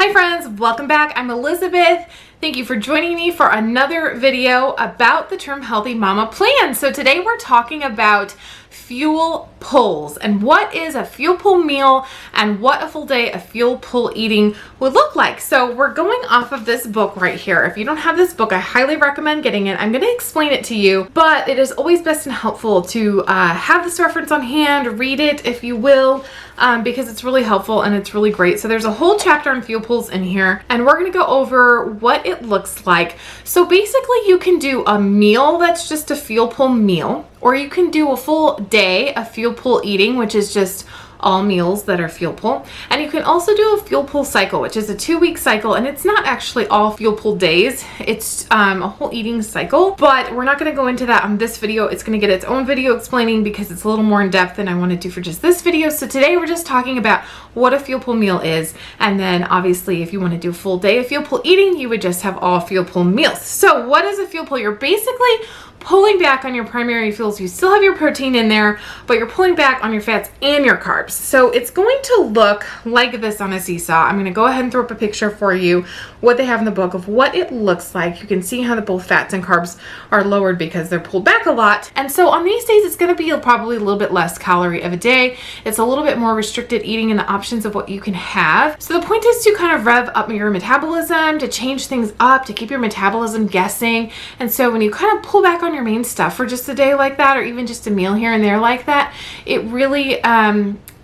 Hi friends, welcome back. I'm Elizabeth. Thank you for joining me for another video about the Term Healthy Mama plan. So today we're talking about fuel pulls and what is a fuel pull meal and what a full day of fuel pull eating would look like. So we're going off of this book right here. If you don't have this book, I highly recommend getting it. I'm going to explain it to you, but it is always best and helpful to have this reference on hand, read it if you will, because it's really helpful and it's really great. So there's a whole chapter on fuel pulls in here, and we're going to go over what it looks like. So basically you can do a meal that's just a fuel pull meal, or you can do a full day of fuel pull eating, which is just all meals that are fuel pull. And you can also do a fuel pull cycle, which is a 2-week cycle, and it's not actually all fuel pull days. It's a whole eating cycle, but we're not going to go into that on this video. It's going to get its own video explaining because it's a little more in depth than I want to do for just this video. So today we're just talking about what a fuel pull meal is, and then obviously if you want to do a full day of fuel pull eating, you would just have all fuel pull meals. So what is a fuel pull? You're basically pulling back on your primary fuels. You still have your protein in there, but you're pulling back on your fats and your carbs. So it's going to look like this on a seesaw. I'm going to go ahead and throw up a picture for you what they have in the book of what it looks like. You can see how both fats and carbs are lowered because they're pulled back a lot. And so on these days, it's going to be probably a little bit less calorie of a day. It's a little bit more restricted eating in the options of what you can have. So the point is to kind of rev up your metabolism, to change things up, to keep your metabolism guessing. And so when you kind of pull back on your main stuff for just a day like that, or even just a meal here and there like that, it really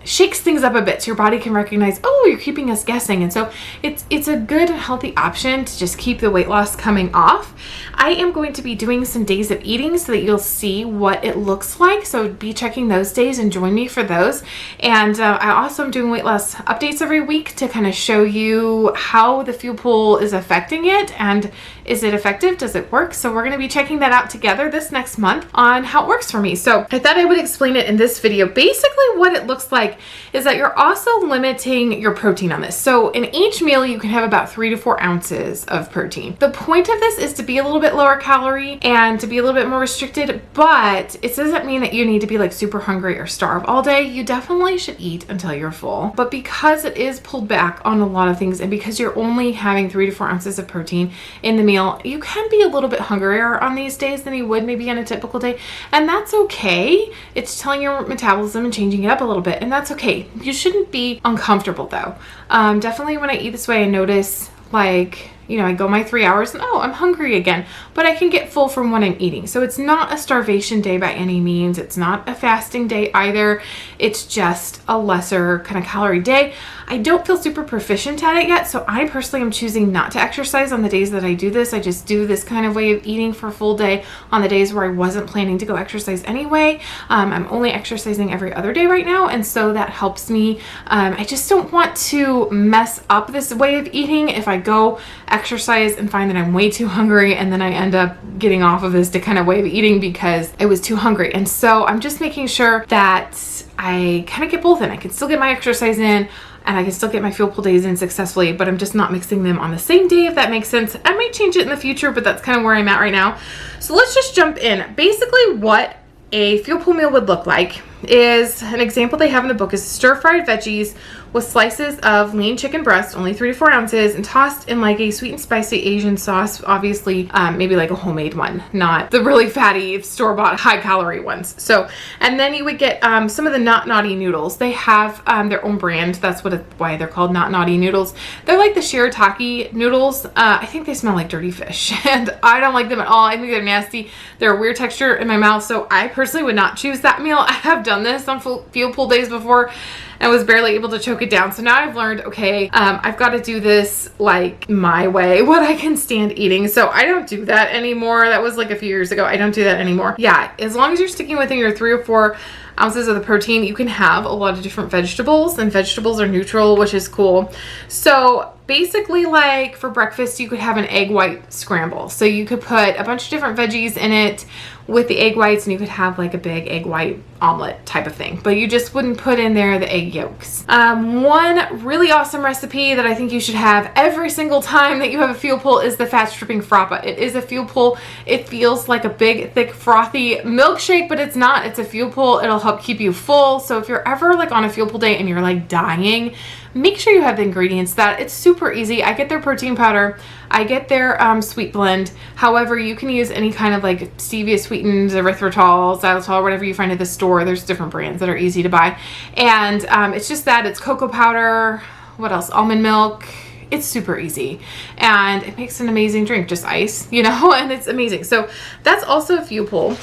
shakes things up a bit so your body can recognize, oh, you're keeping us guessing. And so it's a good and healthy option to just keep the weight loss coming off. I am going to be doing some days of eating so that you'll see what it looks like. So be checking those days and join me for those. And I also am doing weight loss updates every week to kind of show you how the fuel pull is affecting it, and is it effective? Does it work? So we're going to be checking that out together this next month on how it works for me. So I thought I would explain it in this video. Basically what it looks like is that you're also limiting your protein on this. So in each meal, you can have about 3 to 4 ounces of protein. The point of this is to be a little bit lower calorie and to be a little bit more restricted, but it doesn't mean that you need to be like super hungry or starve all day. You definitely should eat until you're full. But because it is pulled back on a lot of things, and because you're only having 3 to 4 ounces of protein in the meal, you can be a little bit hungrier on these days than you would maybe on a typical day. And that's okay. It's telling your metabolism and changing it up a little bit, and that's okay. You shouldn't be uncomfortable though. Definitely when I eat this way, I notice like, you know, I go my 3 hours and oh, I'm hungry again, but I can get full from what I'm eating. So it's not a starvation day by any means. It's not a fasting day either. It's just a lesser kind of calorie day. I don't feel super proficient at it yet, so I personally am choosing not to exercise on the days that I do this. I just do this kind of way of eating for a full day on the days where I wasn't planning to go exercise anyway. I'm only exercising every other day right now, and so that helps me. I just don't want to mess up this way of eating if I go exercise and find that I'm way too hungry, and then I end up getting off of this kind of way of eating because I was too hungry. And so I'm just making sure that I kind of get both in. I can still get my exercise in, and I can still get my fuel pull days in successfully, but I'm just not mixing them on the same day, if that makes sense. I might change it in the future, but that's kind of where I'm at right now. So let's just jump in. Basically what a fuel pull meal would look like is, an example they have in the book is stir-fried veggies with slices of lean chicken breast, only 3 to 4 ounces, and tossed in like a sweet and spicy Asian sauce, obviously maybe like a homemade one, not the really fatty store-bought high-calorie ones. So, and then you would get some of the Not Naughty noodles. They have their own brand. That's why they're called Not Naughty noodles. They're like the shirataki noodles. I think they smell like dirty fish, and I don't like them at all. I think they're nasty. They're a weird texture in my mouth, so I personally would not choose that meal. I have done this on fuel pull days before and was barely able to choke it down. So now I've learned, okay, I've got to do this like my way, what I can stand eating. So I don't do that anymore. That was like a few years ago. I don't do that anymore. Yeah, as long as you're sticking within your 3 or 4 ounces of the protein, you can have a lot of different vegetables, and vegetables are neutral, which is cool. So basically, like for breakfast, you could have an egg white scramble. So you could put a bunch of different veggies in it with the egg whites, and you could have like a big egg white omelet type of thing, but you just wouldn't put in there the egg yolks. One really awesome recipe that I think you should have every single time that you have a fuel pull is the fat stripping frappa. It is a fuel pull. It feels like a big, thick, frothy milkshake, but it's not. It's a fuel pull. It'll help help keep you full. So if you're ever like on a fuel pull day and you're like dying, make sure you have the ingredients. That it's super easy. I get their protein powder, I get their sweet blend. However, you can use any kind of like stevia sweetened erythritol, xylitol, whatever you find at the store. There's different brands that are easy to buy. And it's just that it's cocoa powder, what else? Almond milk. It's super easy and it makes an amazing drink, just ice, you know, and it's amazing. So that's also a fuel pull.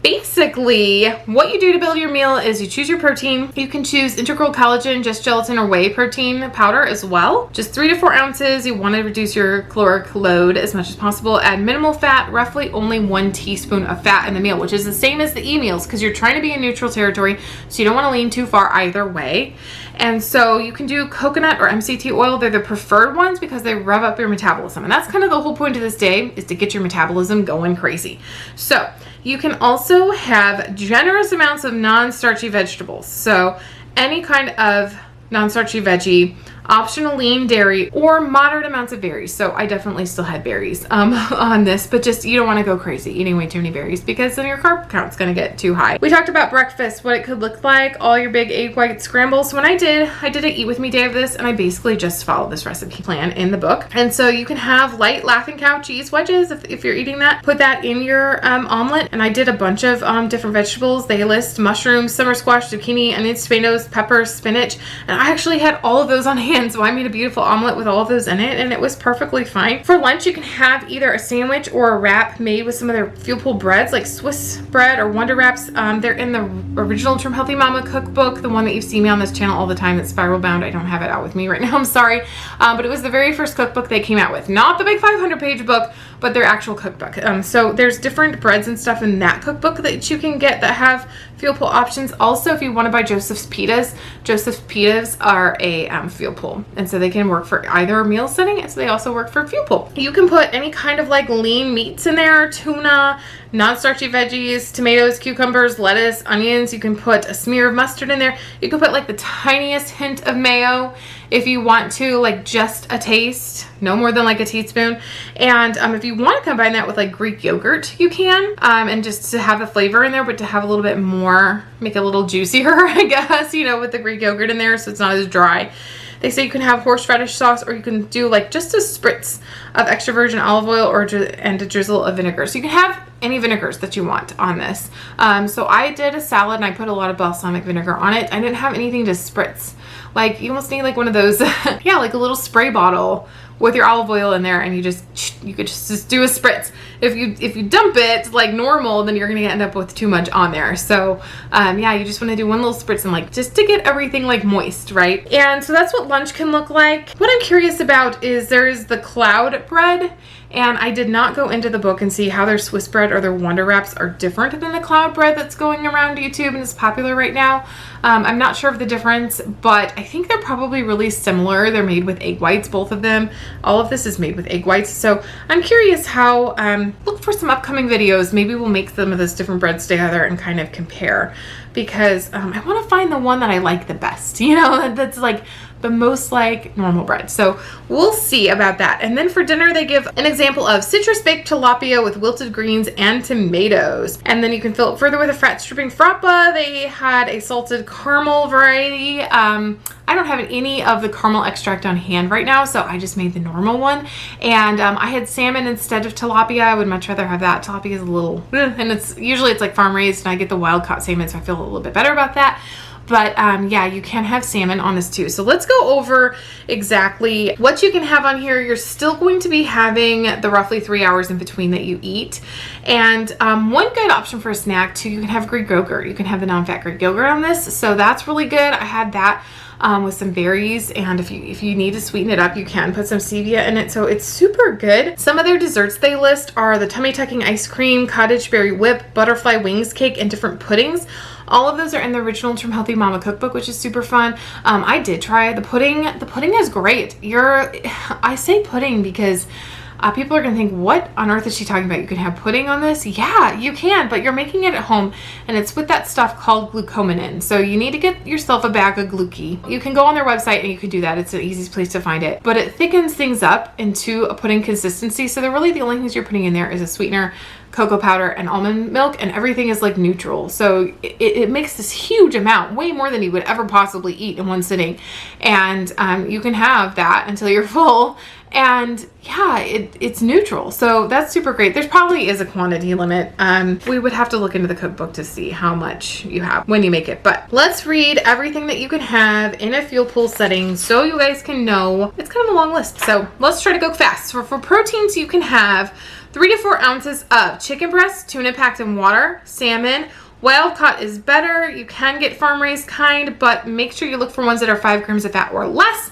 Basically, what you do to build your meal is you choose your protein. You can choose integral collagen, just gelatin, or whey protein powder as well. Just 3 to 4 ounces. You want to reduce your caloric load as much as possible. Add minimal fat, roughly only 1 teaspoon of fat in the meal, which is the same as the e-meals because you're trying to be in neutral territory, so you don't want to lean too far either way. And so you can do coconut or MCT oil. They're the preferred ones because they rev up your metabolism. And that's kind of the whole point of this day, is to get your metabolism going crazy. So you can also have generous amounts of non-starchy vegetables. So any kind of non-starchy veggie, optional lean dairy, or moderate amounts of berries. So I definitely still had berries on this, but just you don't want to go crazy eating way too many berries because then your carb count's going to get too high. We talked about breakfast, what it could look like, all your big egg white scrambles. So when I did an eat with me day of this, and I basically just followed this recipe plan in the book. And so you can have light Laughing Cow cheese wedges if you're eating that. Put that in your omelet. And I did a bunch of different vegetables. They list mushrooms, summer squash, zucchini, onions, tomatoes, peppers, spinach. And I actually had all of those on hand. So I made a beautiful omelet with all of those in it, and it was perfectly fine. For lunch, you can have either a sandwich or a wrap made with some of their fuel pull breads, like Swiss bread or Wonder Wraps. They're in the original Trim Healthy Mama cookbook, the one that you see me on this channel all the time that's spiral bound. I don't have it out with me right now, I'm sorry. But it was the very first cookbook they came out with. Not the big 500-page book, but their actual cookbook. So there's different breads and stuff in that cookbook that you can get that have fuel pull options. Also, if you want to buy Joseph's pitas are a fuel pull, and so they can work for either meal setting, and so they also work for fuel pull. You can put any kind of like lean meats in there, tuna, non-starchy veggies, tomatoes, cucumbers, lettuce, onions. You can put a smear of mustard in there. You can put like the tiniest hint of mayo if you want to, like just a taste, no more than like a teaspoon. And if you want to combine that with like Greek yogurt, you can, and just to have the flavor in there, but to have a little bit more, make it a little juicier, I guess, you know, with the Greek yogurt in there, so it's not as dry. They say you can have horseradish sauce, or you can do like just a spritz of extra virgin olive oil and a drizzle of vinegar. So you can have any vinegars that you want on this. So I did a salad and I put a lot of balsamic vinegar on it. I didn't have anything to spritz. Like you almost need like one of those, yeah, like a little spray bottle with your olive oil in there, and you could just do a spritz. If you dump it like normal, then you're gonna end up with too much on there. So yeah, you just want to do one little spritz and like just to get everything like moist, right? And so that's what lunch can look like. What I'm curious about is there's the cloud bread, and I did not go into the book and see how their Swiss bread or their Wonder Wraps are different than the cloud bread that's going around YouTube and is popular right now. I'm not sure of the difference, but I think they're probably really similar. They're made with egg whites, both of them. All of this is made with egg whites. So I'm curious how, look for some upcoming videos. Maybe we'll make some of those different breads together and kind of compare, because I want to find the one that I like the best, you know, that's like the most like normal bread. So we'll see about that. And then for dinner, they give an example of citrus baked tilapia with wilted greens and tomatoes. And then you can fill it further with a fat stripping frappa. They had a salted caramel variety. I don't have any of the caramel extract on hand right now, so I just made the normal one. And I had salmon instead of tilapia. I would much rather have that. Tilapia is a little, and it's usually like farm raised, and I get the wild caught salmon, so I feel a little bit better about that. But yeah, you can have salmon on this too. So let's go over exactly what you can have on here. You're still going to be having the roughly 3 hours in between that you eat. And one good option for a snack too, you can have Greek yogurt. You can have the non-fat Greek yogurt on this. So that's really good. I had that with some berries, and if you need to sweeten it up, you can put some stevia in it. So it's super good. Some of their desserts they list are the tummy tucking ice cream, cottage berry whip, butterfly wings cake, and different puddings. All of those are in the original Trim Healthy Mama cookbook, which is super fun. I did try the pudding. The pudding is great. I say pudding because People are gonna think, what on earth is she talking about? You can have pudding on this? Yeah, you can, but you're making it at home, and it's with that stuff called glucosamine. So you need to get yourself a bag of Gluki. You can go on their website and you can do that. It's the easiest place to find it. But it thickens things up into a pudding consistency. So the only things you're putting in there is a sweetener, cocoa powder, and almond milk, and everything is like neutral. So it makes this huge amount, way more than you would ever possibly eat in one sitting. And you can have that until you're full. And yeah, it's neutral. So that's super great. There's probably is a quantity limit. We would have to look into the cookbook to see how much you have when you make it. But let's read everything that you can have in a fuel pool setting so you guys can know. It's kind of a long list. So let's try to go fast. So for proteins, you can have 3 to 4 ounces of chicken breast, tuna packed in water, salmon. Wild caught is better. You can get farm raised kind, but make sure you look for ones that are 5 grams of fat or less.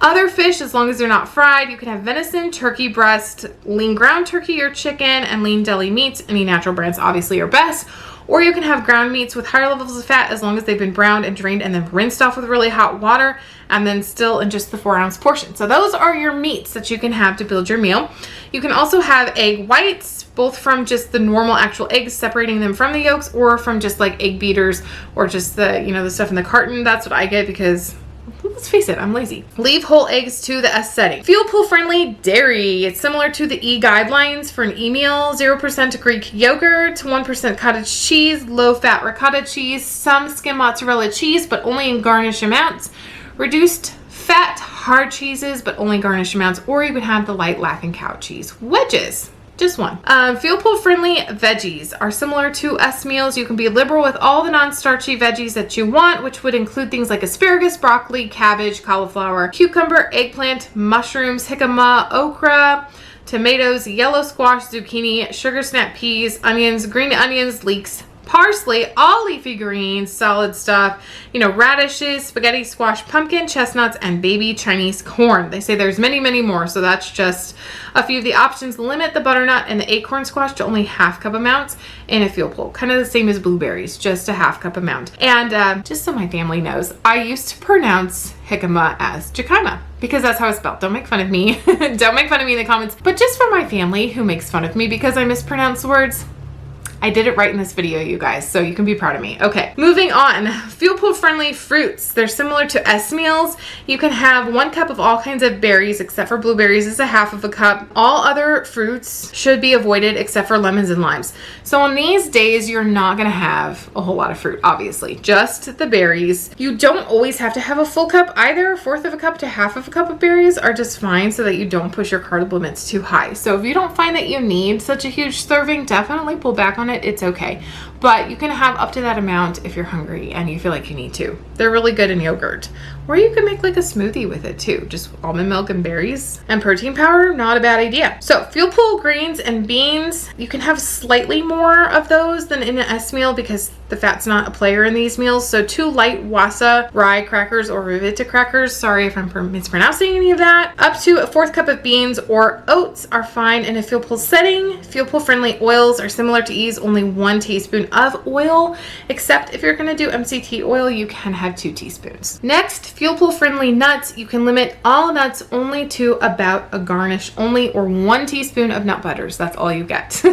Other fish, as long as they're not fried, you can have venison, turkey breast, lean ground turkey or chicken, and lean deli meats. Any natural brands obviously are best. Or you can have ground meats with higher levels of fat as long as they've been browned and drained and then rinsed off with really hot water, and then still in just the 4-ounce portion. So those are your meats that you can have to build your meal. You can also have egg whites, both from just the normal actual eggs, separating them from the yolks, or from just like egg beaters, or just the, the stuff in the carton. That's what I get because, let's face it, I'm lazy. Leave whole eggs to the S setting. Fuel pool friendly dairy. It's similar to the E guidelines for an e-meal. 0% Greek yogurt, 1% cottage cheese, low fat ricotta cheese, some skim mozzarella cheese, but only in garnish amounts. Reduced fat hard cheeses, but only garnish amounts. Or you can have the light Laughing Cow cheese. Wedges. Just one. Fuel pool friendly veggies are similar to S meals. You can be liberal with all the non-starchy veggies that you want, which would include things like asparagus, broccoli, cabbage, cauliflower, cucumber, eggplant, mushrooms, jicama, okra, tomatoes, yellow squash, zucchini, sugar snap peas, onions, green onions, leeks, parsley, all leafy greens, solid stuff, radishes, spaghetti, squash, pumpkin, chestnuts, and baby Chinese corn. They say there's many, many more, so that's just a few of the options. Limit the butternut and the acorn squash to only half-cup amounts in a fuel pool. Kind of the same as blueberries, just a half-cup amount. And just so my family knows, I used to pronounce jicama as jicama because that's how it's spelled. Don't make fun of me. Don't make fun of me in the comments. But just for my family who makes fun of me because I mispronounce words, I did it right in this video, you guys, so you can be proud of me. Okay, moving on. Fuel pool friendly fruits. They're similar to S meals. You can have 1 cup of all kinds of berries, except for blueberries is a half of a cup. All other fruits should be avoided except for lemons and limes. So on these days, you're not gonna have a whole lot of fruit, obviously, just the berries. You don't always have to have a full cup either. 1/4 of a cup to half of a cup of berries are just fine so that you don't push your carb limits too high. So if you don't find that you need such a huge serving, definitely pull back on it. It's okay. But you can have up to that amount if you're hungry and you feel like you need to. They're really good in yogurt. Or you can make like a smoothie with it too. Just almond milk and berries and protein powder, not a bad idea. So fuel pool greens and beans, you can have slightly more of those than in an S meal because the fat's not a player in these meals. So 2 light wasa rye crackers or Revita crackers, sorry if I'm mispronouncing any of that. Up to a 1/4 cup of beans or oats are fine in a fuel pool setting. Fuel pool friendly oils are similar to E's, only 1 teaspoon of oil, except if you're going to do MCT oil, you can have 2 teaspoons. Next, fuel pool friendly nuts. You can limit all nuts only to about a garnish only, or 1 teaspoon of nut butters. That's all you get.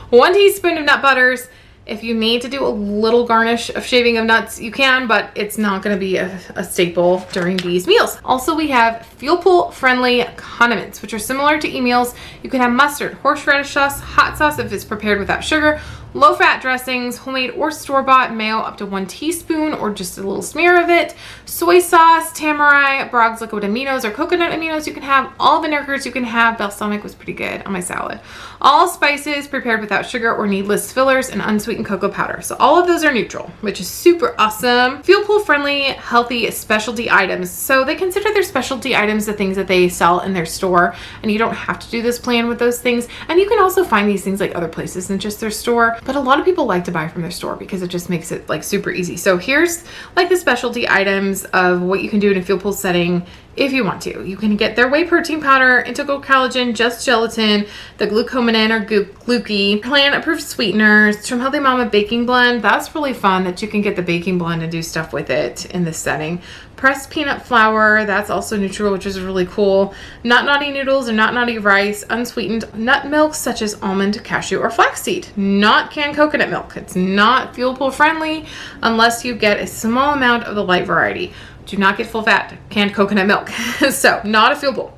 1 teaspoon of nut butters. If you need to do a little garnish of shaving of nuts, you can, but it's not going to be a staple during these meals. Also, we have fuel pool friendly condiments, which are similar to e-meals. You can have mustard, horseradish sauce, hot sauce if it's prepared without sugar, low-fat dressings, homemade or store-bought, mayo up to 1 teaspoon or just a little smear of it, soy sauce, tamari, Bragg's liquid aminos or coconut aminos you can have, all vinegars you can have. Balsamic was pretty good on my salad. All spices prepared without sugar or needless fillers, and unsweetened cocoa powder. So all of those are neutral, which is super awesome. Fuel pool friendly, healthy specialty items. So they consider their specialty items the things that they sell in their store, and you don't have to do this plan with those things. And you can also find these things like other places than just their store. But a lot of people like to buy from their store because it just makes it like super easy. So here's like the specialty items of what you can do in a fuel pool setting if you want to. You can get their whey protein powder, integral collagen, just gelatin, the glucosamine or glucose, plant-approved sweeteners, Trim Healthy Mama baking blend. That's really fun that you can get the baking blend and do stuff with it in this setting. Pressed peanut flour, that's also neutral, which is really cool. Not naughty noodles or not naughty rice, unsweetened nut milk such as almond, cashew, or flaxseed. Not canned coconut milk. It's not fuel pool friendly unless you get a small amount of the light variety. Do not get full fat canned coconut milk. So not a fuel pool.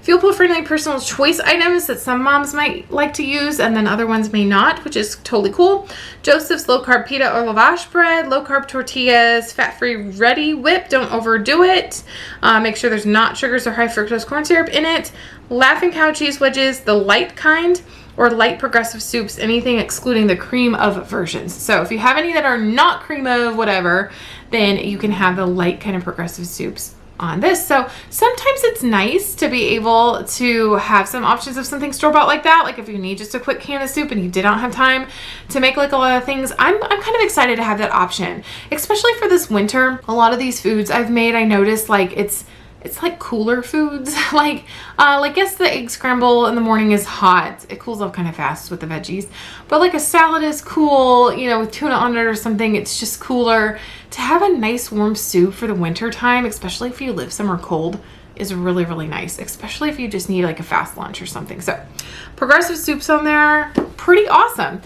Fuel pool friendly personal choice items that some moms might like to use and then other ones may not, which is totally cool. Joseph's low carb pita or lavash bread, low carb tortillas, fat free ready whip, don't overdo it. Make sure there's not sugars or high fructose corn syrup in it. Laughing Cow cheese wedges, the light kind, or light progressive soups, anything excluding the cream of versions. So if you have any that are not cream of whatever, then you can have the light kind of progressive soups on this. So sometimes it's nice to be able to have some options of something store-bought like that. Like if you need just a quick can of soup and you did not have time to make like a lot of things, I'm kind of excited to have that option, especially for this winter. A lot of these foods I've made, I noticed like it's like cooler foods. like yes, the egg scramble in the morning is hot. It cools off kind of fast with the veggies. But like a salad is cool, you know, with tuna on it or something, it's just cooler. To have a nice warm soup for the winter time, especially if you live somewhere cold, is really, really nice, especially if you just need like a fast lunch or something. So progressive soups on there, pretty awesome.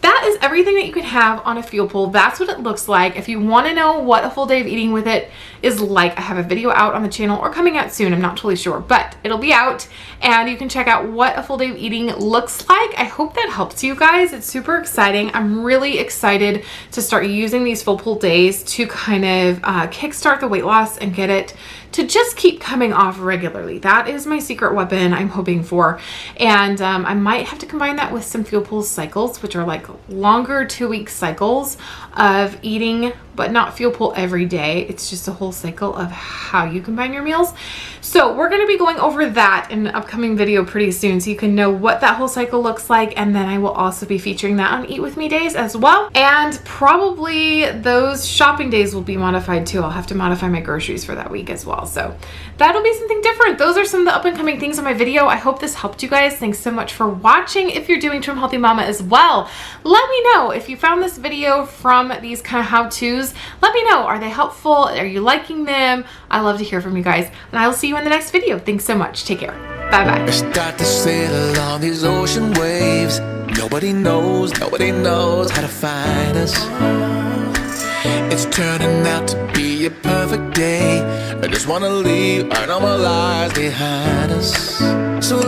That is everything that you can have on a fuel pool. That's what it looks like. If you want to know what a full day of eating with it is like, I have a video out on the channel or coming out soon. I'm not totally sure, but it'll be out and you can check out what a full day of eating looks like. I hope that helps you guys. It's super exciting. I'm really excited to start using these full pool days to kind of kickstart the weight loss and get it to just keep coming off regularly. That is my secret weapon I'm hoping for. And I might have to combine that with some fuel pool cycles, which are like longer 2-week cycles of eating, but not fuel pool every day. It's just a whole cycle of how you combine your meals. So we're going to be going over that in an upcoming video pretty soon, so you can know what that whole cycle looks like. And then I will also be featuring that on Eat With Me days as well. And probably those shopping days will be modified too. I'll have to modify my groceries for that week as well. So that'll be something different. Those are some of the up and coming things on my video. I hope this helped you guys. Thanks so much for watching. If you're doing Trim Healthy Mama as well, let me know if you found this video from these kind of how-tos. Let me know. Are they helpful? Are you liking them? I love to hear from you guys. And I will see you in the next video. Thanks so much. Take care. Bye-bye. Start to sail along these ocean waves. Nobody knows how to find us. It's turning out to be a perfect day. I just wanna leave our normal lives behind us. So